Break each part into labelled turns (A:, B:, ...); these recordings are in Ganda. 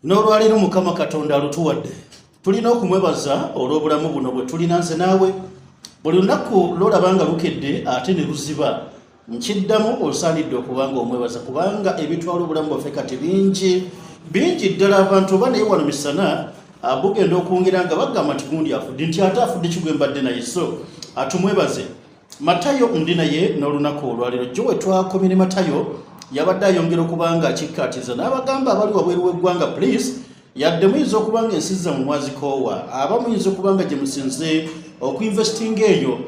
A: N'olwaliro Mukama Katonda alutuwadde tulina okumwebaza olw'obulamu buno bwe tulina nze naawe buli lunaku lwolaba nga lukedde ate ne luziba nkiddamu osaanidde okubanga omwebaza kubanga ebitwala obulamu bwaffe kati bingi ddala abantu oba naye wano misana bugenda okwongera nga bagamba nti gundi afudde nti ate afudde kigwe mbadde naye so atumwebaze Matayo ndi naye n'olunaku olwaliro jjo we twakomye ne Matayo yabadde ayongera okubanga akikkaatiza n'abagamba abali wabweru w'eggwanga please yadde muyinza okubanga ensiza mu mwazikoowa aba muyinza okubanga gye musinze okuinvestinga eyo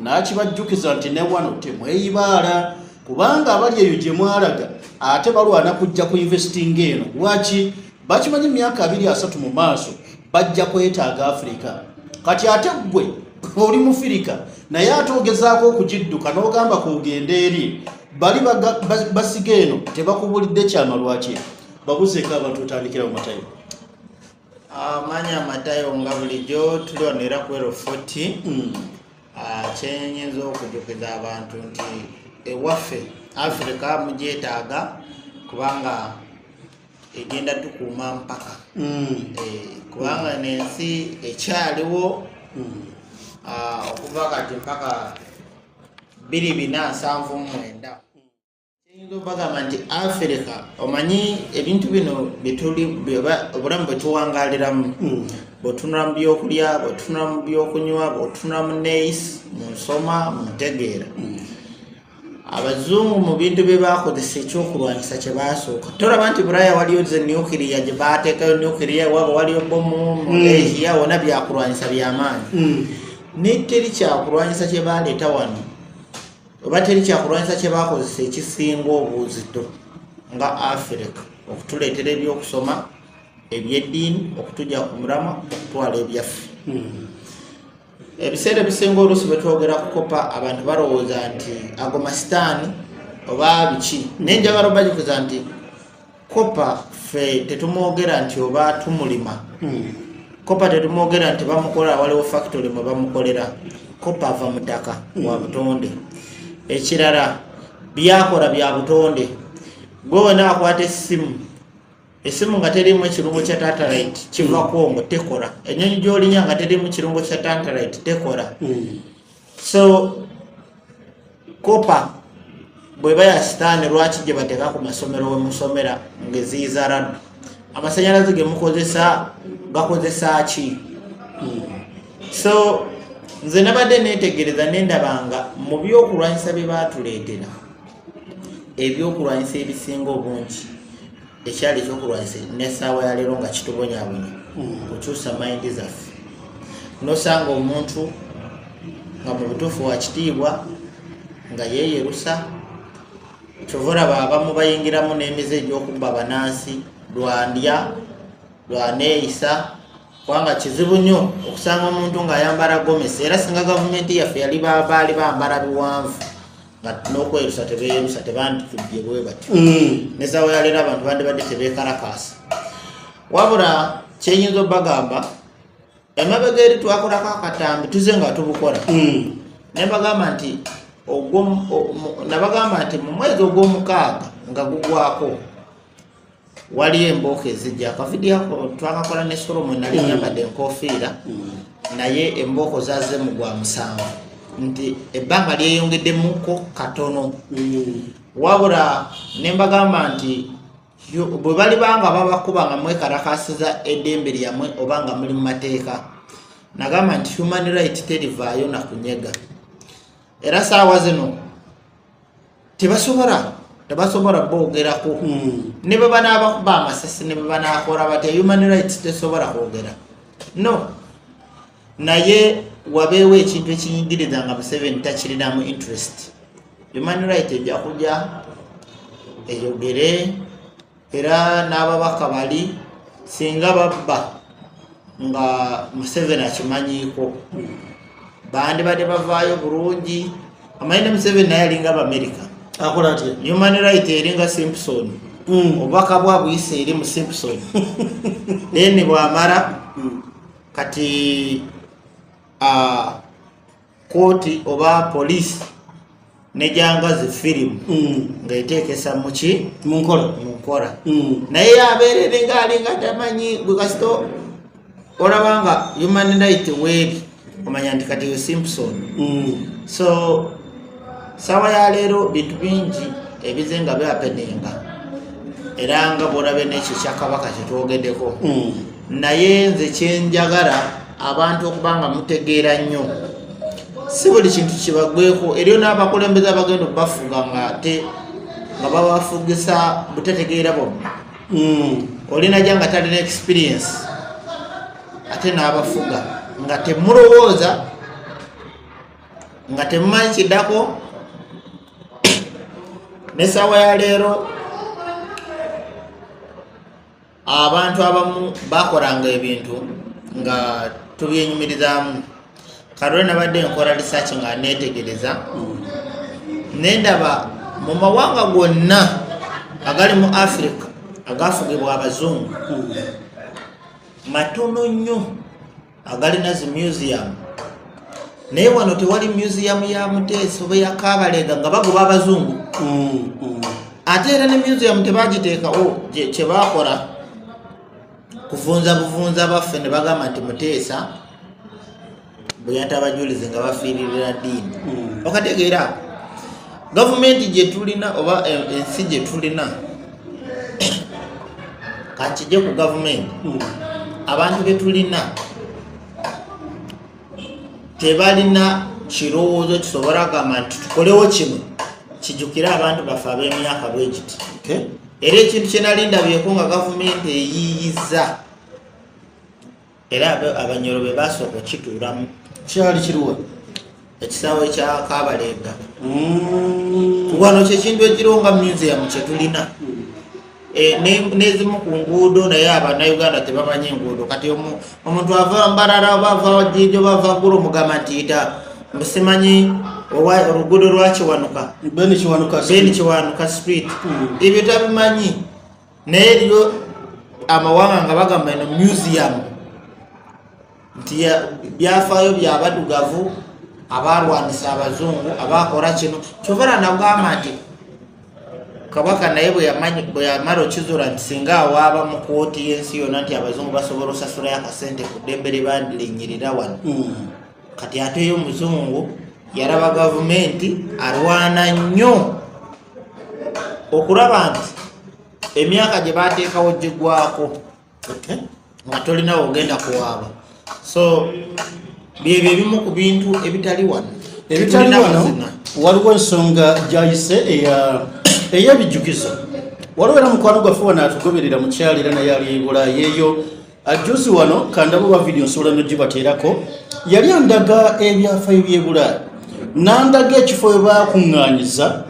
A: n'akibajjukiza nti ne wano temweyibaala kubanga abali eyo gye mwalaga ate balwana kujja ku investinga eno lwaki bakimanyi emyaka 2-3 mu maaso bajja kwetaaga Afrika kati ate gwe oli mufirika naye ate ogezaako okugidduka n'ogamba kugenda eri bali basiga eno tebakubulidde kyama lwaki babuzeeko abantu otandikira mu Matayo
B: manya Matayo nga bulijjo tulionera ku 40 kyenyinza okujjukiza abantu nti ewaffe Afrika mugyetaaga kubanga egenda tukuuma mpaka kubanga n'ensi ekyaliwo okuva kati mpaka 2079 kiyinza okubagamba nti Afrika omanyi ebintu bino obulamu bwe tuwangaliramu bw'otunula mu byokulya bw'otunula mu byokunywa bw'otunula mu neeyisi mu nsoma mu ntegeera abazungu mu bintu bye bakozesa ekyokulwanyisa kye basooka tolaba nti Bulaya waliyo ze nuclear gye baateekayo nuclear waba waliyo bomu mu Asia wona byakulwanyisa byamaanyi neteri kyakulwanyisa kye baleeta wano oba teri kyakulwanyisa kye bakozesa ekisinga obuzito nga Afrika okutuleetera ebyokusoma ebyeddiini okutujja ku mulamwa okutwala ebyaffe ebiseera ebisinga oluusi bwe twogera kukopa abantu balowooza nti ago masitaani oba biki naye njagala obajjukiza nti kopa ffe tetumwogera nti oba tumulima kopa tetumwogera nti bamukola waliwo factory mwe bamukolera kopa ava mu ttaka wa butonde ekirala byakola bya butonde gwe wena akwata esimu nga terimu ekirungo kya tantalite kiva kwongo tekola ennyonyi gy'olinya nga terimu ekirungo kya tantalite tekola so kopa bweba ya sitaani lwaki gye bateeka ku masomero we musomera ng'eziyiza raddu amasannyalaze ge mukozesa gakozesa ki so nze nabadde neetegereza nendabanga mu byokulwanyisa bye baatuleetera ebyokulwanyisa ebisinga obungi ekyali ekyokulwanyisa n'essaawa ya leero nga kitubonyabonya kukyusa mayindi zaffe nosanga omuntu nga mu butuufu wa kitiibwa nga yeeyerusa kyova olaba abamu bayingiramu n'emize egy'okubba banansi lwandya lwaneeyisa kubanga kizibu nnyo okusanga omuntu ng'ayambala gomesi era singa gavumenti yaffe yali baali bambala biwanvu nga n'okwerusa tebeerusa tebanditujje bwe batyo n'essaawa ya leero abantu bandibadde tebeekalakaasa wabula kyenyinza obbagamba emabega eri twakolako akatambi tuze nga tubukola ne mbagamba nti nabagamba nti mu mwezi ogw'omukaaga nga gugwako waliyo embooka ezijja akavidiyo twakakola ne Solomon nali nyambadde enkofiira naye embooko zazze mu gwa 7 nti ebbanga lyeyongeddemuko katono wabula ne mbagamba nti bwe bali banga babakuba nga mwekalakasiza eddembe lyammwe oba nga muli mu mateeka nagamba nti human right terivaayo na kunyega era saawa zino tebasobola boogerako ne bwe banaabakuba amasasi ne bwe banaakola batya human rights tesobola kwogera no naye wabeewo ekintu ekinyigiriza nga Museveni takirinamu interest human right ejja kujja eyogere era n'ababaka bali singa babba nga Museveni akimanyiiko bandibadde bavaayo bulungi amanyi ne Museveni naye alinga Abamerika
A: akola atya
B: human right eringa Simpson obubaka bwabuyise eri mu Simpson then bwamala kati kooti oba poliisi nejanga zi film ngaetekesa muki
A: munkola
B: naye abeerere ngaalinga tamanyi bwekasito olabanga human right weri omanya nti kati Simpson so sawa ya leero bintu bingi ebizenga byapenenga era nga bwolabe n'ekyo kyakabaka kyetwogeddeko naye nze kyenjagala abantu okubanga mutegeera nnyo si buli kintu kibagweko eriyo n'abakulembeze abagenda bafuga nga babafugisa butategeera bonna olina janga talina experience ate n'abafuga nga temulowooza nga temumanyi kiddako nesawa ya leero abantu abamu bakolanga ebintu nga tubyenyumirizaamu kalole nabadde nkola research nga netegereza nendaba mu mawanga gonna agali mu Africa agafugibwa abazungu matono nnyo agalina zi museum naye wano tewali museum ya Muteesa oba ya Kabalega nga bagoba abazungu ate era ne museum tebagiteekawo kyebakola kuvunza baffe ne bagamba nti Muteesa bweyata abajulizi nga bafiiririra ddiini okategeera gavumenti gye tulina oba ensi gye tulina kakijje ku gavumenti abantu be tulina tebalina kirowoozo kisobola gamba nti tukolewo kino kijjukira abantu baffe ab'emyaka bwegiti era ekintu kyenalindabyeko nga gavumenti eyiyiza era abanyoro be basooka okituulamu
A: kyali kiruwa
B: ekisaawe kya Kabalega wano kyekintu ekiriwo nga museum kyetulina nezimu ku nguudo naye abannayuganda tebamanyi enguudo kati omuntu ava Mbarara oba ava Jjijo bava Gulu mugamba nti ita musimanyi oluguudo lwa Kiwanuka Beni Kiwanuka street ebyo tabimanyi naye eriyo amawanga nga bagamba eno museum nti byafaayo byabadugavu abalwanisa abazungu abakola kino kyovera nagamba nti Kabaka naye bwe yamala okizuula nti singa awaaba mu kooti y'ensi yonna nti abazungu basobola osasulayo akasente ku ddembe lye bandirinnyirira wano kati ate yo omuzungu yalaba gavumenti alwana nnyo okulaba nti emyaka gye bateekawo gigwako nga tolinawo ogenda kuwaaba so byebyo ebimu ku bintu ebitali wano
A: waliwo ensonga gyayise ey'ebijjukizo waliwo era mukwano gwaffe wano atugoberera mukyalira naye ali Bulaayi eyo ajuzi wano kandabo ba vidiyo nsobola nogibateerako yali andaga ebyafaayo by'e Bulaayi nandaga ekifo we baakuŋŋaanyiza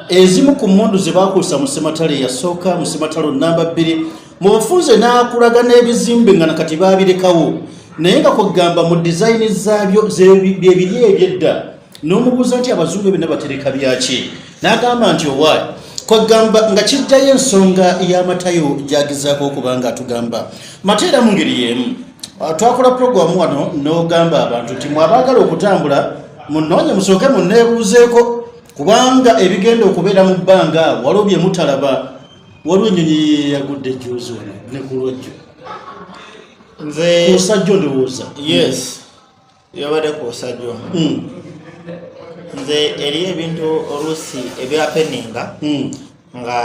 A: ezimu ku mmundu ze baakuusa mu Ssematalo eyasooka mu Ssematalo namba 2 mu bufunze n'akulaga n'ebizimbe nga nakati baabirekawo naye nga kwegamba mu dizayini zaabyo byebiri ebyedda n'omubuuza nti abazungu byonna batereka byaki n'agamba nti owaayi kwegamba nga kijjayo ensonga y'amatayo gyagezaako okuba nga atugamba mateera mu ngeri y'emu twakola puroguramu wano n'ogamba abantu nti mwabaagala okutambula munoonye musooke munneebuuzeeko kubanga ebigenda okubeera mu bbanga waliwo bye mutalaba waliwo ennyonyi yagudde ejjuuzi wano ne ku lwajjo
B: nze
A: kusajjo ndowooza
B: yes yabadde kusajjo nze eriyo ebintu oluusi ebyapeninga nga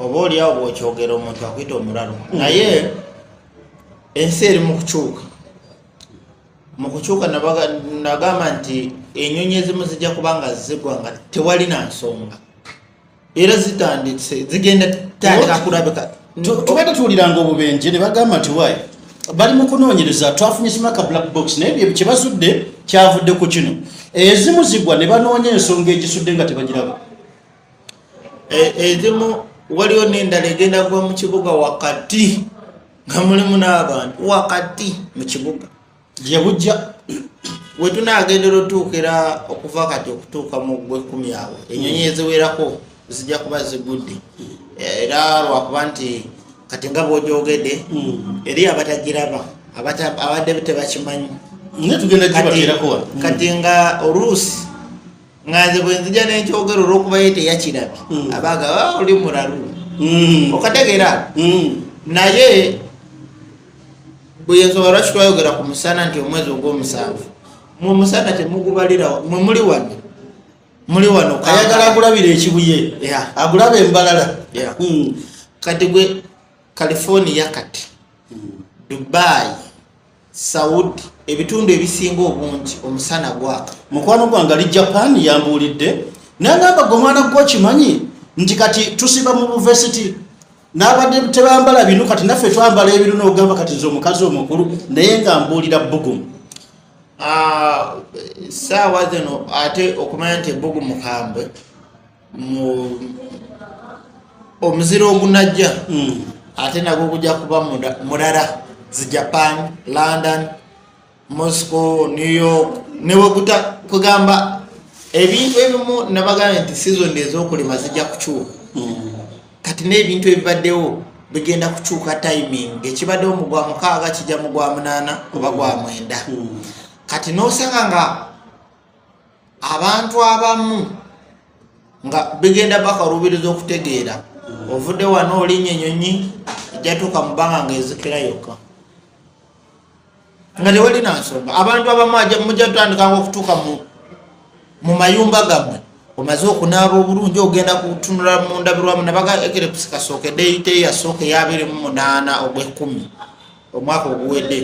B: oba oliawo bw'okyogera omuntu akwita omulalu naye ensi eri mu kukyuka nagamba nti ennyonyi ezimu zijja kuba nga zigwa nga tewali na nsonga era zitandise zigenda tandika kulabika
A: tubadde tuwuliranga obubenje ne bagamba nti waayi bali mu kunoonyereza twafunye simaka black box naye bye kyebasudde kyavudde ku kino ezimu zigwa ne banoonya ensonga egisudde nga tebagiraba
B: ezimu waliwo n'endala egenda kuba mu kibuga wakati nga mulimu n'abantu wakati mu kibuga
A: gye bujja
B: we tunaagendera otuukira okuva kati okutuuka mu Gwekumi awo ennyonyi eziwerako zijja kuba zigudde era lwakuba nti kati nga bw'ogyogedde eri abatagiraba abadde tebakimanyi
A: ne tugenda gibateerako
B: kati nga oluusi nganze bwe nzija n'ekyogero olw'okuba ye teyakirabi abaga oli mulalu okategeera naye bwe yensobola lwaki twayogera ku musana nti omwezi ogw'omusanvu mu musana temugubalira mwe muli wano
A: ayagala agulabira ekibuye agulaba embalala
B: kati gwe California kati Dubai Saudi ebitundu ebisinga obungi omusana gwaka
A: mukwano gwange ali Japan yambuulidde nagamba gwe mwana gwo kimanyi nti kati tusiba mu university n'abadde tebambala bino kati naffe twambala ebiru n'ogamba kati nze omukazi omukulu naye nga mbuulira bbugumu
B: saawa zino ate okumanya nti ebbugu mukambwe omuziro ogunajja ate nagwo gujja kuba mulala zi Japan, London, Moscow, New York newe kugamba ebintu ebimu nabagambye nti season ez'okulima zijja kukyuka kati n'ebintu ebibaddewo bigenda kukyuka timing ekibaddewo mu gwa 6 kijja mu gwa 8 oba gwa 9 kati n'osanga nga abantu abamu nga bigenda bakalubiriza okutegeera ovudde wano olinnya ennyonyi ejjatuuka mu bbanga ng'ezikira yokka nga tewalina nsonga abantu abamu mujja tutandikanga okutuuka mu mayumba gammwe omaze okunaaba obulungi ogenda kutunula mu ndabirwamu nabaga ekerepusi kasookedde eyite yasooka eya 28 ogw'ekumi omwaka oguwedde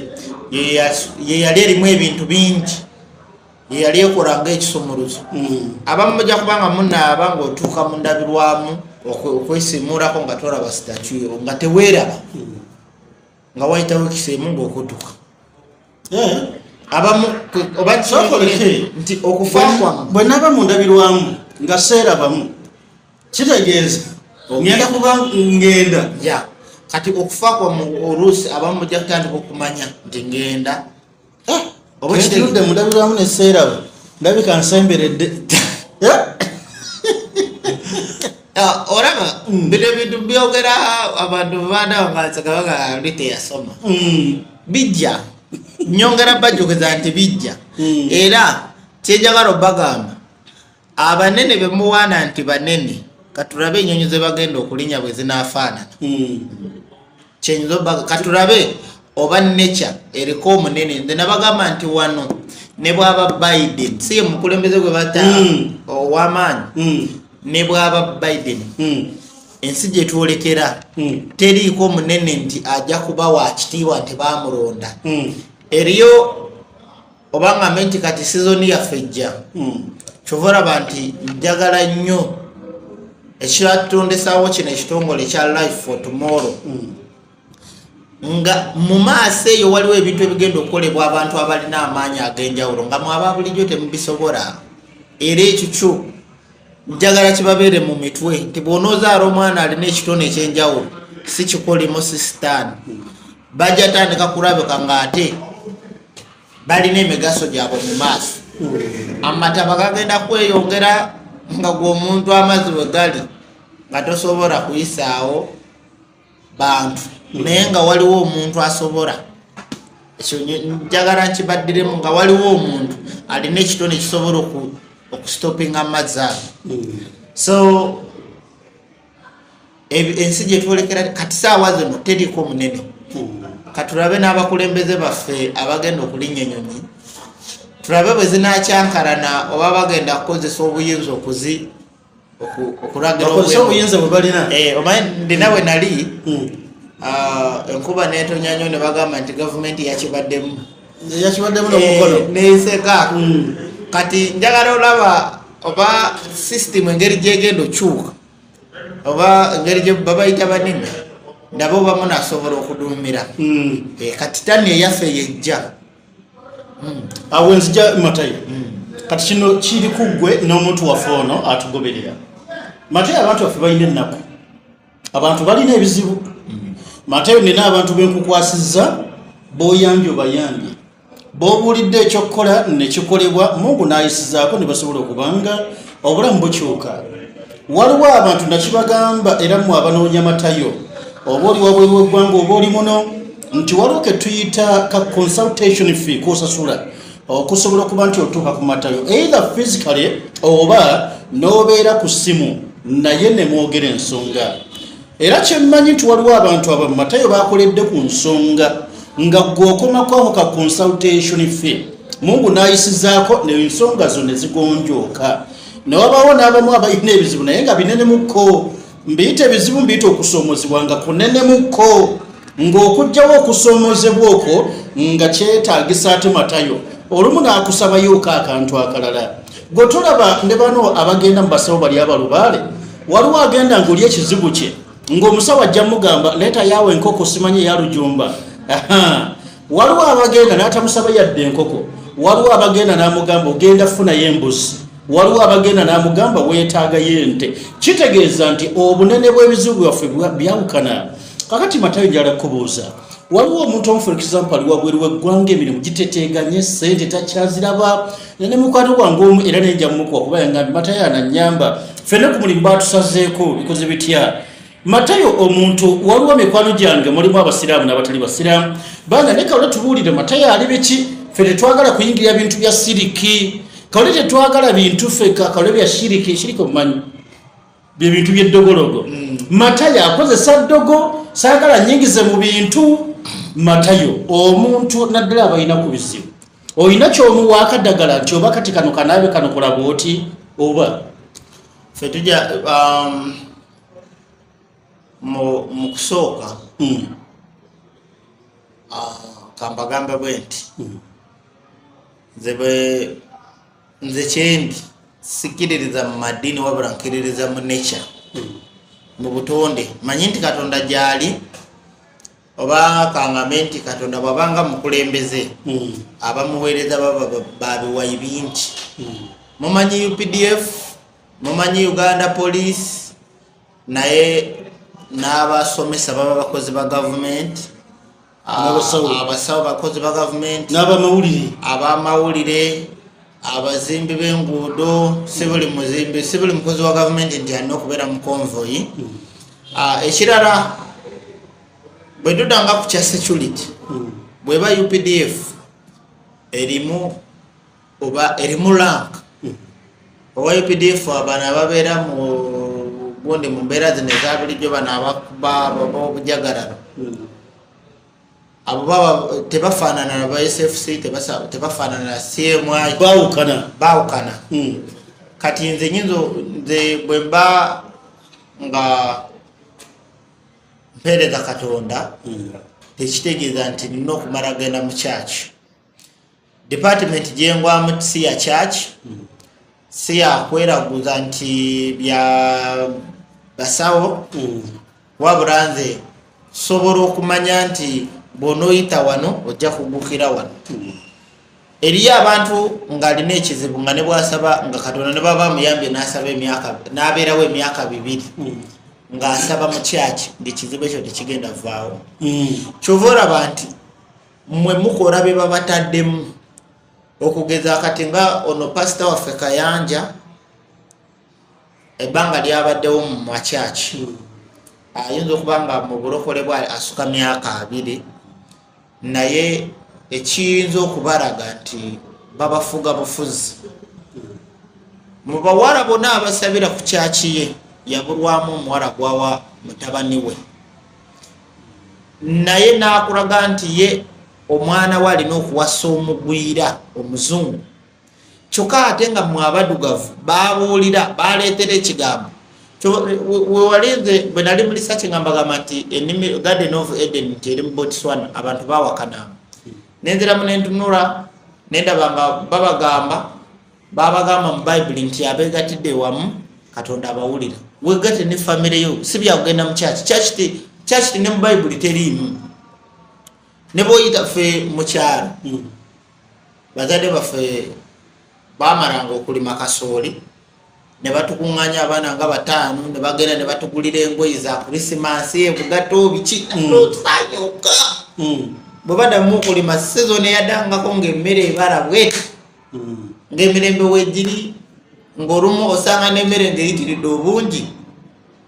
B: ye yali erimu ebintu bingi ye yali ekola ng'ekisumuluzo abamu mujja kubanga munaaba ng'otuuka mu ndabirwamu okwesimuulako nga tolaba sitatuyo nga teweeraba nga wayitawo ekiseemu ng'okutuka abamu oba nti okufa kwamu
A: bwe naaba mu ndabirwamu nga seerabamu kitegeeza ngenda kuba ngenda
B: kati okufa kwamu oluusi abamu mujja kutandika okumanya nti ngenda
A: oba kitudde mu ndabirwamu ne seeraba ndabika nsemberedde
B: oraba bino ebintu byogera abantu bandawangaansagabaga oli teyasoma bijja nyongera bajjukiriza nti bijja era kyenjagala obagamba abanene bemuwaana nti banene katulabe ennyonyi ze bagenda okulinya bwe zinaafaanana kyenyiza obaga katulabe oba nature eriko omunene nze nabagamba nti wano ne bwaba Biden si ye mukulembeze gwe bata ow'amaanyi ne bwaba Biden ensi gye twolekera teriiko munene nti ajja kuba wa kitiibwa nti baamulonda eriyo oba ngambe nti kati sizoni yaffe ejja kyova olaba nti njagala nnyo ekiratondesaawo kino ekitongole kya Life for Tomorrow nga mu maaso eyo waliwo ebintu ebigenda okukolebwa abantu abalina amaanyi ag'enjawulo nga mwaba bulijjo temubisobola era ekikyo njagala kibabeere mu mitwe nti bw'onoozaala omwana alina ekitone ekyenjawulo si kikolimu si sitaani bajja tandika kulabika ng'ate balina emigaso gyabwe mu maaso amataba gagenda kweyongera nga gw'omuntu amazzi bwe gali nga tosobola kuyisaawo bantu naye nga waliwo omuntu asobola ekyo njagala nkibaddiremu nga waliwo omuntu alina ekitone kisobola okustopinga amazzi ago so ensi gye twolekera kati saawa zino teriko munene katulabe n'abakulembeze baffe abagenda okulinnya ennyonyi tulabe bwe zinakyankalana oba bagenda kukozesa obuyinza okulagira
A: obuyinza bwe balina
B: omanyi ndinawe nali enkuba neetonya nnyo ne bagamba nti gavumenti yakibaddemu
A: n'omukono
B: neeseka kati njagala olaba oba system engeri gyegenda okyuka oba engeri gye babayita banene nabo bamu nasobola okuduumira kati tani eyaffe yejja
A: awo nzija Matayo kati kino kiri kuggwe n'omuntu waffe ono atugoberera Matayo abantu baffe balina ennaku abantu balina ebizibu Matayo nina abantu benkukwasizza b'oyambye obayambye b'obuulidde ekyokukola ne kikolebwa Mungu n'ayisizaako ne basobola okubanga obulamu bukyuka waliwo abantu nakibagamba era mmwe abanoonya Matayo oba oli wabweru w'eggwanga oba oli muno nti waliwo ke tuyita ka consultation fee k'osasula okusobola okuba nti otuuka ku Matayo either physically oba n'obeera ku ssimu naye ne mwogera ensonga. Era kyemmanyi nti waliwo abantu abo Matayo bakoledde ku nsonga nga gw'okomako ako ka consultation fee Mungu n'ayisizaako n'ensonga zo ne zigonjooka. Ne wabaawo n'abamu abalina ebizibu naye nga binene mukko. Mbiyita ebizibu mbiyita okusoomozebwa nga kunene mukko, ng'okugjawo okusoomozebwa okwo nga kyetaagisa ate Matayo olumu n'akusabayo akantu akalala. Gwe tolaba ne bano abagenda mu basawo bali abalubaale, waliwo agenda ng'oli ekizibu kye ng'omusawo ajja mugamba leeta yaawe enkoko simanyi eya Lujumba. Waliwo abagenda n'atamusaba yadde enkoko, waliwo abagenda n'amugamba ogenda funayo embuzi, waliwo abagenda n'amugamba weetaagayo ente. Kitegeeza nti obunene bw'ebizibu byaffe byawukana. Kakati Matayo njala kubuuza, waliwo omuntu omu for example ali wabweru w'eggwanga emirimu giteteeganye, ssente takyaziraba, ne mukwano gwange omu era nenja mumukuwa kuba yangambye Matayo ananyamba, ffenna ku mulimu baatusazeeko bikoze bitya. Matayo omuntu waliwo mikwano gyange mulimu abasiraamu n'abatali basiraamu banga ne kawule tubuulire Matayo ali biki. Ffe tetwagala kuyingira bintu bya siriki, kawule tetwagala bintu ffe kawule bya shiriki omumanyi bye bintu by'eddogologo. Matayo akozesa ddogo, saagala nyingize mu bintu. Matayo omuntu naddala abalina ku bizibu, olina ky'omuwaako ddagala nti oba kati kano kanaabe kano kulaba oti oba
B: ffe tujja mu kusooka kambagambe bwe nti nze kyendi sikiririza mu madini wabula nkiririza mu nature, mu butonde. Manyi nti Katonda gyali oba kangambe nti Katonda bwabanga mukulembeze abamuweereza babiwayi bingi. Mumanyi UPDF, mumanyi Uganda Police, naye n'abasomesa baba bakozi ba gavumenti, abasawo bakozi ba gavumenti, abamawulire, abazimbi b'enguudo. Si buli muzimbi, si buli mukozi wa gavumenti nti alina okubeera mu konvoyi. Ekirala bwe tudanga ku kya security, bweba UPDF erimu oba erimu rank owa UPDF abana ababeera mu gundi mu mbeera zino eza bulijjo bano abakuba obujagalalo, abo baba tebafaanana na ba SFC, tebafaanana na CMI, baawukana. Kati nze bwe mba nga mpeereza Katonda tekitegeeza nti nina okumala genda mu church. Department gyengwamu si ya church, si ya kweraguza nti bya basawo, wabula nze sobola okumanya nti bw'onooyita wano ojja kugukira wano. Eriyo abantu ng'alina ekizibu nga ne bw'asaba nga Katonda ne baba amuyambye n'abeerawo emyaka 2 ng'asaba mu church, ng'ekizibu ekyo tekigenda vaawo. Kyova olaba nti mmwe mukola be babataddemu, okugeza kati nga ono pasita waffe Kayanja ebbanga lyabaddewo mu makyaki, ayinza okuba nga mu bulokole bwali asuka myaka 2, naye ekiyinza okubalaga nti babafuga bufuzi. Mu bawala bonna abasabira ku kyaki ye yabulwamu omuwala gwawa mutabani we, naye n'akulaga nti ye omwana we alina okuwasa omugwira omuzungu. Kyokka ate nga mwe abadugavu babuulira baleetera ekigambo wewalinze bwe nali mu research nga mbagamba nti ennimi Garden of Eden nti eri mu Botswana abantu bawakananga. Nenziramu nentunula nendaba nga babagamba mu Bible nti abeegatidde wamu Katonda abawulira. Wegatte ne family yo si byakugenda mu church ne mu Bible teriimu. Ne bw'oyita ffe mu kyalo bazadde baffe baamalanga okulima kasooli ne batukuŋŋanya abaana nga 5 ne bagenda ne batugulira engoye za Krisimansi, ebugato biki tusanyuka. Bwe baddamu okulima season eyadangako ng'emmere ebala bweti ng'emirembe weegiri, ng'olumu osanga n'emmere ng'eyitiridde obungi,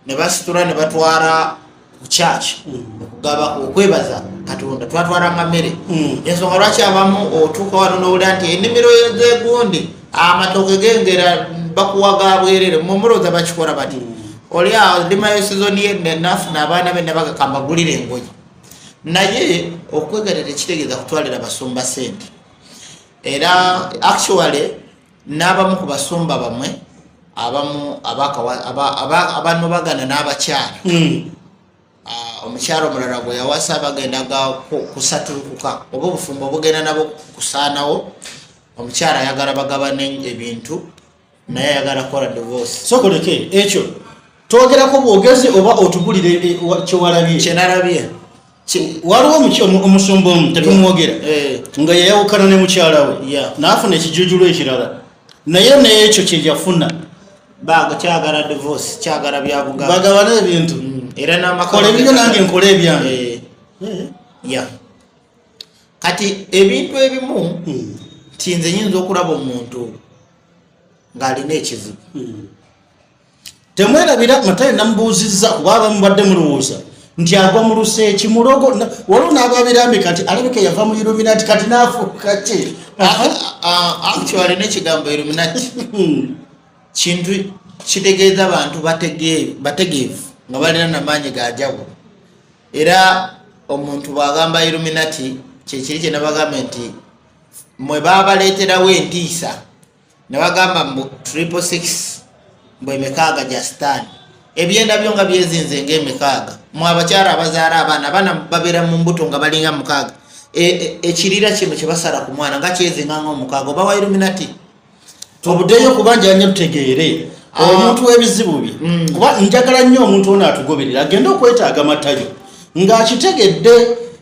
B: ne basitula ne batwala ku church okugaba okwebaza Katonda, twatwalanga mmere. Ensonga lwaki abamu otuuka wano n'owulira nti ennimiro z'egundi amatooke gengera bakuwaga bwerere mumuloza bakikola bati oli awo ndimayo sizoni ye nafuna abaana be nabagakambagulira engoye naye okwegalira ekitegeeza kutwalira basumba sente era actually n'abamu ku basumba bamwe abamu abantu bagana n'abakyala omukyalo omulala gwe yawasa bagendaga kusatulukuka oba obufumbo bugenda nabo kusaanawo omukyala ayagala bagabane ebintu naye ayagala kukola divorce
A: sokoleke ekyo twogerako bwogezi oba otugulire kyewalabye
B: kyenalabye
A: waliwo omusumba omu tetumwogera nga yayawukana ne mukyala we naafuna ekijujulo ekirala naye nekyo kyeyafuna
B: kyagala divorce kyagala byabuga
A: bagabane ebintu
B: era
A: namakole ebyo nange nkole ebyange
B: kati ebintu ebimu tinze nyinza okulaba omuntu ng'alina ekizibu
A: temwerabira Matayo namubuuzizza kuba abamu badde mulowooza nti agwa mu luseeki mulogo waliwo n'ababirambe kati alabika yava mu Illuminati kati naafuuka ki
B: actually n'ekigambo Illuminati kintu kitegeeza abantu bategeevu nga balina namaanyi gajawulo era omuntu bwagamba Illuminati kyekiri kye nabagamba nti mwe babaleeterawo entiisa ne bagamba mu 666 mbwe emikaaga gya sitaani ebyenda byo nga byezinze ng'emikaaga mwe abakyala abazaala abaana babeera mu mbuto nga balinga mukaaga ekirira kino kye basala ku mwana nga kyezinga ng'omukaaga oba wa Illuminati
A: tubuddeyo kubanja tutegeere omuntu w'ebizibu bye kuba njagala nnyo omuntu ono atugoberera agenda okwetaaga Matayo ng'akitegedde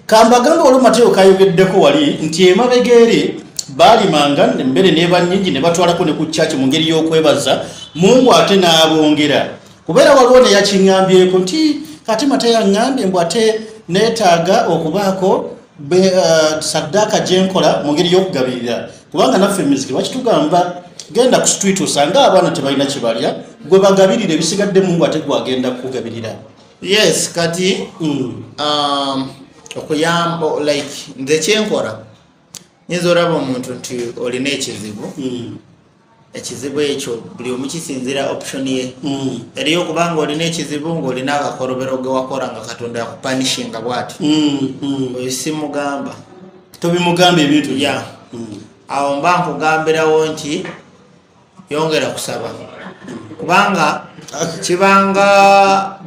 A: kambagambe olwo Matayo kayogeddeko wali nti emabega eri baalimanga emmere n'eba nnyingi ne batwalako ne ku kyaki mu ngeri y'okwebaza Mungu ate n'abongera kubeera waliwo ne yakiŋŋambyeko nti kati Matayo aŋŋambye mbw ate neetaaga okubaako saddaaka gyenkola mu ngeri y'okugabirira kubanga naffe emiziki bakitugamba genda ku street osanga abaana tebalina kibalya gwe bagabirire bisigadde Mungu ate gwagenda kukugabirira
B: yes kati okuyamba like nze kyenkola nyinza olaba omuntu nti olina ekizibu ekizibu ekyo buli omu kisinzira option ye eriyo okubanga olina ekizibu ng'olina akakolobero ge wakola nga Katonda yakupanishinga bw'ati oyo simugamba
A: tobimugamba ebintu
B: awo mba nkugambirawo nti yongera kusaba kubanga kibanga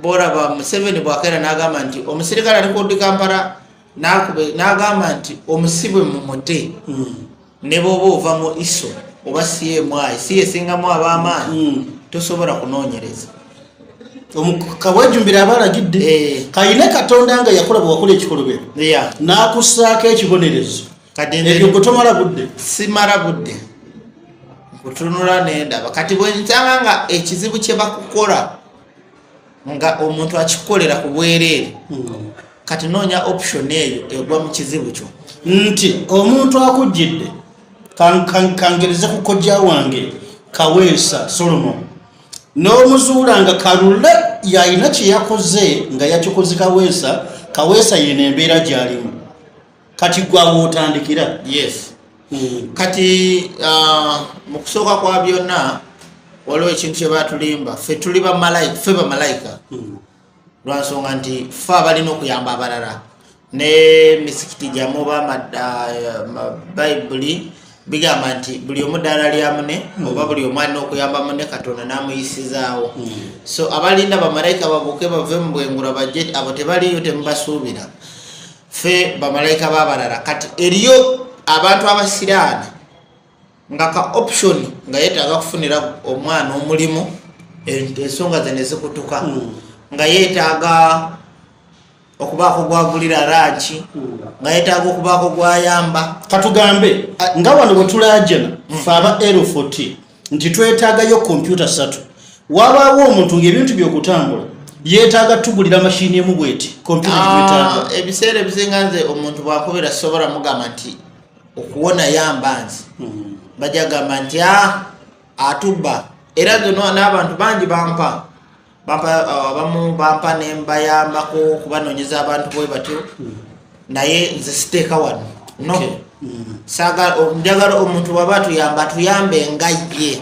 B: boraba Museveni bwakaera n'agamba nti omusirikale ali ku Kampala n'agamba nti omusibwe mu muti ne bw'oba ova mu iso oba CMI si esingamu ab'amaanyi tosobola kunoonyereza
A: kawejumbira abalagidde kayine Katonda nga yakola bwewakola ekikolobero n'akussaako ekibonerezo ebyo gwe tomala budde
B: simala budde kutunula nendaba kati bwe nsanga nga ekizibu kye bakukola nga omuntu akikukolera ku bwereere kati noonya option eyo egwa mu kizibu kyo
A: nti omuntu akujjidde kangereze ku kojja wange Kaweesa Solomon n'omuzuula nga kalule yalina kye yakoze nga yakikoze Kaweesa yena embeera gy'alimu kati gwawe otandikira
B: kati mu kusooka kwa byonna waliwo ekintu kye batulimba ffe tuli bamalayika lwansonga nti ffe abalina okuyamba abalala ne misikiti gyamu oba bayibuli bigamba nti buli omu ddaala lya mune oba buli omu alina okuyamba mune Katonda n'amuyisizaawo so abalinda bamalayika babuuke bave mu bwengula bajje abo tebaliyo temubasuubira ffe bamalayika b'abalala kati eriyo abantu abasiraana nga ka option nga yeetaaga kufunira omwana omulimu ensonga ze ne zikutuka nga yeetaaga okubaako gwagulira ranki nga yeetaaga okubaako gwayamba
A: katugambe nga wano bwe tulajana fe aba L40 nti twetaagayo kompyuta 3 wabaawo omuntu ng'ebintu by'okutambula yeetaaga tugulira mashini emu bweti kompyuta gyetwetaaga
B: ebiseera ebisinga nze omuntu bwakubira sobola mugamba nti okuwona yamba nze bajja gamba nti atubba era nze n'abantu bangi abamu bampa ne mbayambako kubanoonyeza abantu bwe batyo naye nze siteeka wano no saga njagala omuntu waba tuyambe nga ye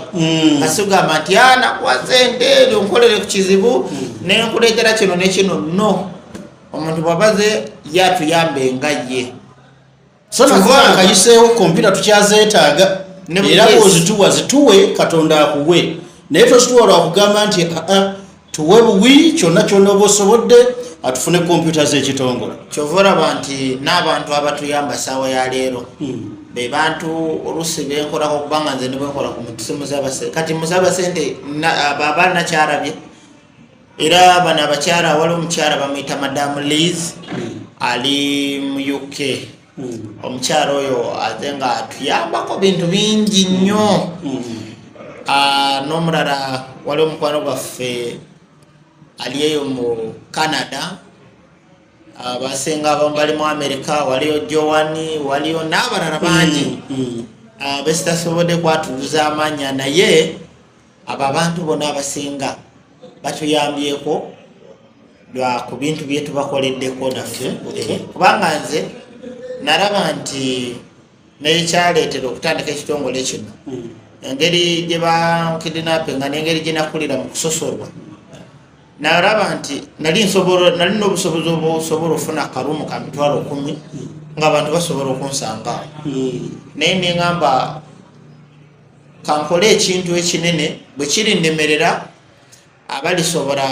B: kasugamba nti nakuwa sente onkolere ku kizibu nenkuleetera kino nekino no omuntu wabaze yatuyambe nga ye
A: so nakuba kayiseewo kompyuta tukyazeetaaga era bwozituwa zituwe katonda akuwe naye tosituwa lwakugamba nti tuwe buwi kyonna kyonna oba osobodde atufune kompyuta z'ekitongole
B: kyova olaba nti n'abantu abatuyamba saawa ya leero be bantu olusi benkolako kubanga nze nebwenkola ku musabasente kati musabasente abaana nakyalabye era bano abakyala waliwo omukyala bamuyita madamu Liz ali mu UK omukyala oyo ate nga atuyambako bintu bingi nnyo n'omulala waliwo omukwano gwaffe aliyeyo mu Canada abasenga abamu bali mu America waliyo Joani waliyo n'abalala bangi besitasobodde kwatuluza amanya naye abo abantu bonna abasinga batuyambyeko lwa ku bintu bye tubakoleddeko naffe kubanga nze naraba nti nekyaleetera okutandika ekitongole kino engeri gye bankidinapinga n'engeri gye nakulira mu kusosolwa naraba nti nalina obusobozi obusobola ofuna akarumu ka mitwalo 10 ng'abantu basobola okunsanga naye neŋŋamba kankole ekintu ekinene bwe kiri nnemerera abalisobola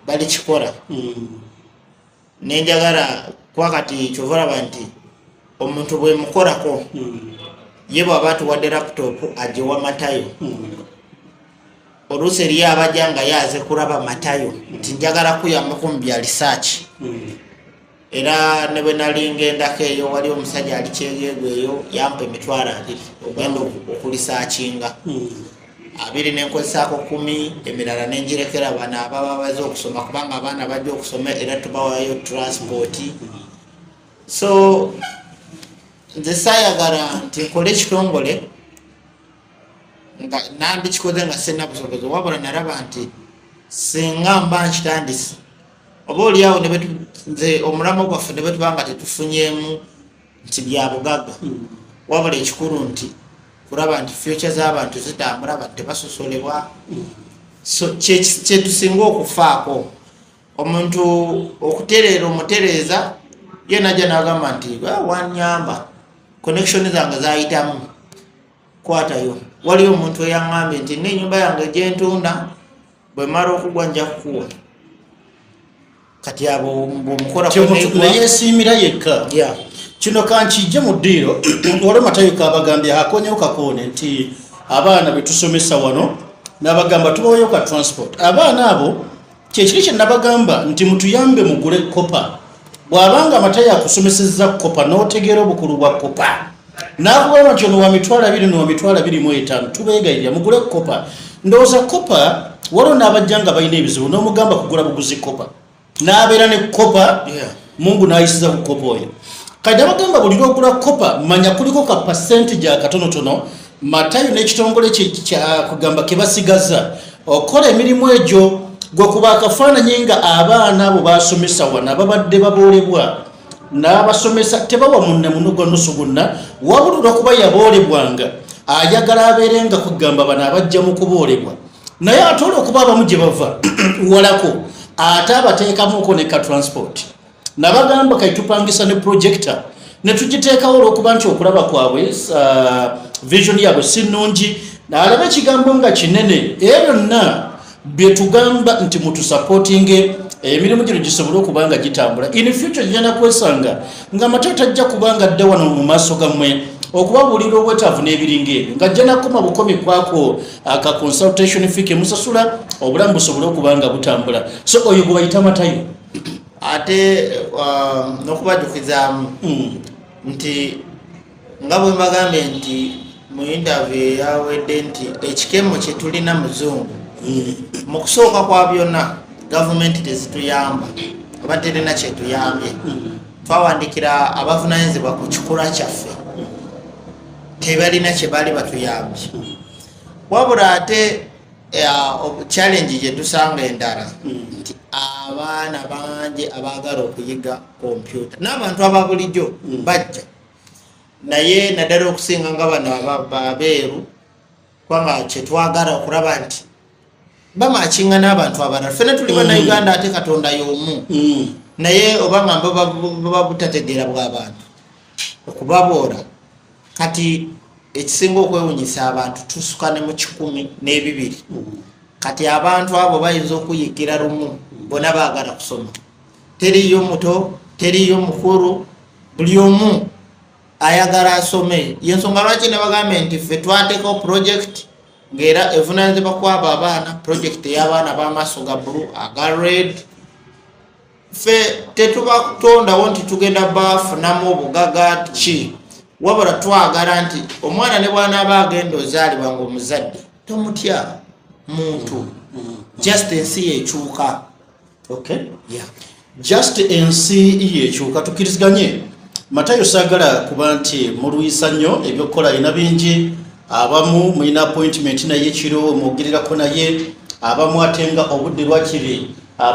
B: balikikola nenjagala kwakati kyova olaba nti omuntu bwe mukolako ye bw'aba atuwadde laputopu agiwa Matayo oluusi eriyo abajja nga yaze kulaba Matayo nti njagala kuyambako mu bya research era ne bwe nali ngendako eyo wali omusajja ali kyegeego eyo yampa emitwalo 2 ogenda okulisaakinga 2 nenkozesaako 10 emirala nengirekera bano ababa baze okusoma kubanga abaana bajja okusoma era tubawayo transport so nze saayagala nti nkole ekitongole nga nandikikoze nga sena busobozi wabula naraba nti singa mba nkitandise oba oliawo nze omulamo gwaffe ne bwe tuba nga tetufunyemu nti bya bugagga wabula ekikulu nti kuraba nti future z'abantu zitambula badde basosolebwa so kyetusinga okufaako omuntu okutereera omutereeza ye najja n'agamba nti wanyamba connection zange zayitamu kwatayo waliyo omuntu eyaŋŋambye nti n'ennyumba yange gyentunda bwe mala okugwa nja kukuwa kati abo bwomukola
A: neyesiimira yekka kino kankijje mu ddiiro olwo Matayo kabagambye akonyewo kakoone nti abaana betusomesa wano nabagamba tubaweyo ka transport abaana abo kyekiri kye nabagamba nti mutuyambe mugule kopa bw'abanga Matayo akusomesezza kopa n'otegeera obukulu bwa kopa nakugamba nti ono wa mitwalo 2 no wa mitwalo 25 tubeegayirira mugule kopa ndowooza kopa waliwo n'abajja nga balina ebizibu n'omugamba kugula buguzi kopa n'abeera ne kopa Mungu n'ayisiza ku kopa oyo kati abagamba buli lwogula kopa manya kuliko ka percentage akatonotono Matayo n'ekitongole kya kugamba ke basigaza okola emirimu egyo gwe kuba akafaananyi nga abaana abo basomesa wana ababadde baboolebwa n'abasomesa tebawa munne munogo nusu gonna wabula olw'okuba yaboolebwanga ayagala abeere nga kugamba bano abajja mu kuboolebwa naye ate olw'okuba abamu gye bava walako ate abateekamuko ne ka transport nabagamba kaitupangisa ne projector ne tugiteekawo olw'okuba nti okulaba kwabwe vision yaabwe si nnungi n'alaba ekigambo nga kinene era byonna bye tugamba nti mutusupportinge emirimu gino gisobole okuba nga gitambula in future gigenda kwesanga nga Matayo tajja kuba nga adda wano mu maaso gammwe okubabuulira obwetaavu n'ebiringa ebyo ng'ajja nakoma bukomi kwako aka consultation fee ke musasula obulamu busobole okuba nga butambula so oyo gwe bayita Matayo
B: ate n'okubajjukiza nti nga bwe mbagambye nti mu interview yawedde nti ekikemo kye tulina muzungu mu kusooka kwa byonna gavumenti tezituyamba oba terina kyetuyambye twawandikira abavunanyizibwa ku kikula kyaffe tebalina kye baali batuyambye wabula ate challenge gye tusanga endala nti abaana bangi abaagala okuyiga kompyuta n'abantu ababulijjo bajja naye naddala okusinga nga bano abeeru kubanga kyetwagala okulaba nti bamakinga n'abantu abalala ffena tuli bannayuganda ate katonda y'omu naye obanga baba butategeera bw'abantu okubaboora kati ekisinga okwewunyisa abantu tusuka ne mu 12 kati abantu abo bayinza okuyikira lumu bona baagala kusoma teriyo muto teriyo mukuru buli omu ayagala asome yensonga lwaki ne bagambe nti ffe twateekawo project ng'era evunanyizibwa kwabo abaana project ey'abaana b'amaaso ga bulu aga red ffe tetubakutondawo nti tugenda bafunamu obugaga ki wabula twagala nti omwana ne bw'anaaba agenda ozaalibwa ng'omuzadde tomutya muntu just ensi yekyuka
A: just ensi yekyuka tukkiriziganye Matayo saagala kuba nti mulwisa nnyo ebyokukola alina bingi abamu mulina appointment naye kiro mwogererako naye abamu ate nga obudde lwakiri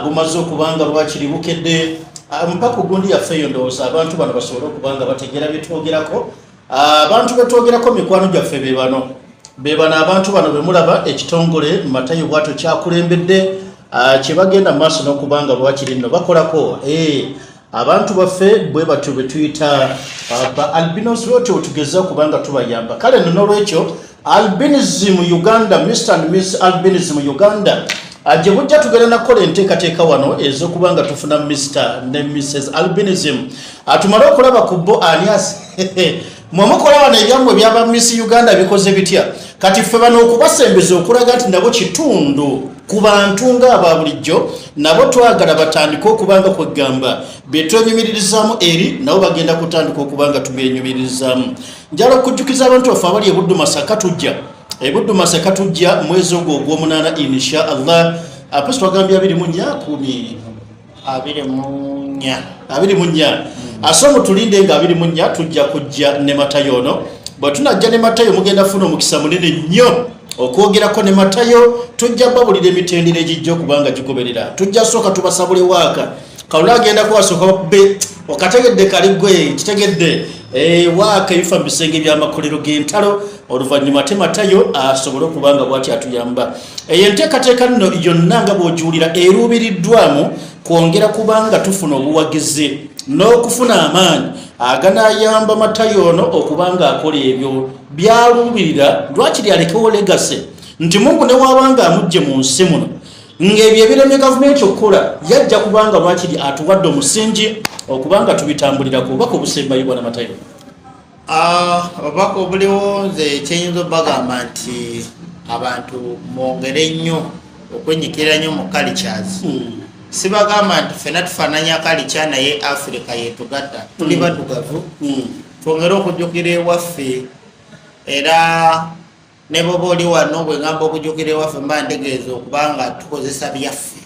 A: bumaze okubanga lwakiri bukedde mpaka ogundi yaffeeyo ndowooza abantu bano basobole okubanga bategeera byetwogerako abantu betwogerako mikwano gyaffe bebano abantu bano bemulaba ekitongole Matayo bwato kyakulembedde kyebagenda mu maaso n'okubanga lwakiri nno bakolako abantu baffe bwe batyo betuyita ba albinos lwotyo tugeza okubanga tubayamba kale nno n'olwekyo albinism Uganda Mr and Miss Albinism Uganda gye bujja tugenda nakola enteekateeka wano ez'okubanga tufuna Mr ne Mrs Albinism atumale okulaba ku bo alias mwemukola wano ebyammwe byaba Miss Uganda bikoze bitya kati ffe bano okubasembeza okulaga nti nabo kitundu ku bantu ng'aba bulijjo nabo twagala batandika okubanga kwegamba betwenyumirizaamu eri nabo bagenda kutandika okubanga tubenyumirizaamu njala okujjukiza abantu baffe abali ebuddu masaka tujja mwezi ogwo ogw'omunaana insha allah aposto agambye 24 ate mutulinde nga 24 tujja kujja ne Matayo ono bwe tunajja ne Matayo mugenda funa omukisa munene nnyo okwogerako ne Matayo tujja babulira emitendera egijja okubanga gigoberera tujja sooka tubasabule waaka kawula agenda kuwasooka be okategedde kali gwe kitegedde waaka ebifa mu bisenge by'amakolero g'entalo oluvannyuma te Matayo asobole okubanga bw'ati atuyamba enteekateeka nno yonna nga bw'ogiwulira eruubiriddwamu kwongera kubanga tufuna obuwagizi n'okufuna amaanyi aganaayamba Matayo ono okubanga akola ebyo byaluubirira lwakiri alekewo legase nti Mungu ne wabanga amugje mu nsi muno ng'ebyo ebiremye gavumenti okukola yajja kubanga lwakiri atuwadde omusingi okubanga tubitambulirako obubaka obusembayo bwana Matayo
B: obubaka obuliwo nze kyenyinza obagamba nti abantu mwongere nnyo okwenyikira nnyo mu cultures sibagamba nti ffena tufaananya culture naye Africa yetugatta tuli baddugavu twongere okujjukira ewaffe era ne bwoba oli wano bwe ngamba okujjukira ewaffe mba ntegeeza okubanga tukozesa byaffe